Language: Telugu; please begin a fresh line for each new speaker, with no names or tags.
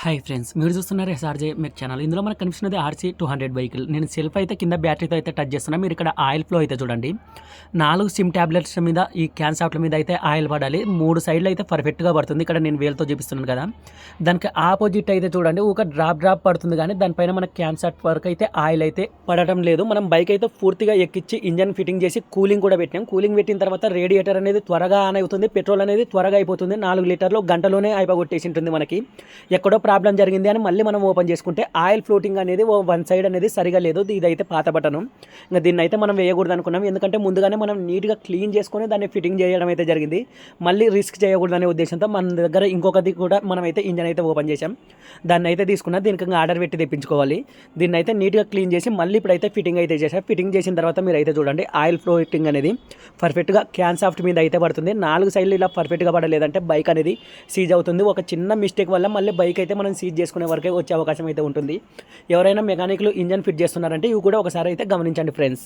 హాయ్ ఫ్రెండ్స్, మీరు చూస్తున్నారు ఎస్ఆర్జే మెక్ ఛానల్. ఇందులో మనకు కనిపిస్తున్నది ఆర్సీ 200 వెహికల్. నేను సెల్ఫ్ అయితే కింద బ్యాటరీతో అయితే టచ్ చేస్తున్నా. మీరు ఇక్కడ ఆయిల్ ఫ్లో అయితే చూడండి. 4 సిమ్ ట్యాబ్లెట్స్ మీద ఈ క్యాన్ సాఫ్ట్ల మీద అయితే ఆయిల్ పడాలి. 3 సైడ్లు అయితే పర్ఫెక్ట్గా పడుతుంది. ఇక్కడ నేను వేలుతో చూపిస్తున్నాను కదా, దానికి ఆపోజిట్ అయితే చూడండి ఒక డ్రాప్ పడుతుంది, కానీ దానిపైన మన క్యాన్ సాఫ్ట్ వరకు అయితే ఆయిల్ అయితే పడటం లేదు. మనం బైక్ అయితే పూర్తిగా ఎక్కించి ఇంజన్ ఫిట్టింగ్ చేసి కూలింగ్ కూడా పెట్టినాం. కూలింగ్ పెట్టిన తర్వాత రేడియేటర్ అనేది త్వరగా ఆన్ అవుతుంది, పెట్రోల్ అనేది త్వరగా అయిపోతుంది. 4 లీటర్లు గంటలోనే అయిపోగొట్టేసి ఉంటుంది. మనకి ఎక్కడో ప్రాబ్లం జరిగింది అని మళ్ళీ మనం ఓపెన్ చేసుకుంటే ఆయిల్ ఫ్లోటింగ్ అనేది వన్ సైడ్ అనేది సరిగా లేదు. ఇదైతే పాత బటను. ఇంకా దీన్ని అయితే మనం వేయకూడదు అనుకున్నాం, ఎందుకంటే ముందుగానే మనం నీట్గా క్లీన్ చేసుకొని దాన్ని ఫిట్టింగ్ చేయడం అయితే జరిగింది. మళ్ళీ రిస్క్ చేయకూడదు అనే ఉద్దేశంతో మన దగ్గర ఇంకొకటి కూడా మనం అయితే ఇంజన్ అయితే ఓపెన్ చేసాం. దాన్ని అయితే తీసుకున్నా, దీనికి ఆర్డర్ పెట్టి తెప్పించుకోవాలి. దీన్ని అయితే నీట్గా క్లీన్ చేసి మళ్ళీ ఇప్పుడైతే ఫిట్టింగ్ అయితే చేసాం. ఫిట్టింగ్ చేసిన తర్వాత మీరు అయితే చూడండి ఆయిల్ ఫ్లోటింగ్ అనేది పర్ఫెక్ట్గా క్యాన్ సాఫ్ట్ మీద అయితే పడుతుంది. 4 సైడ్లు ఇలా పర్ఫెక్ట్గా పడలేదంటే బైక్ అనేది సీజ్ అవుతుంది. ఒక చిన్న మిస్టేక్ వల్ల మళ్ళీ బైక్ అయితే మనం సీజ్ చేసుకునే వరకే వచ్చే అవకాశం అయితే ఉంటుంది. ఎవరైనా మెకానిక్లు ఇంజన్ ఫిట్ చేస్తున్నారంటే ఇవి కూడా ఒకసారి అయితే గమనించండి ఫ్రెండ్స్.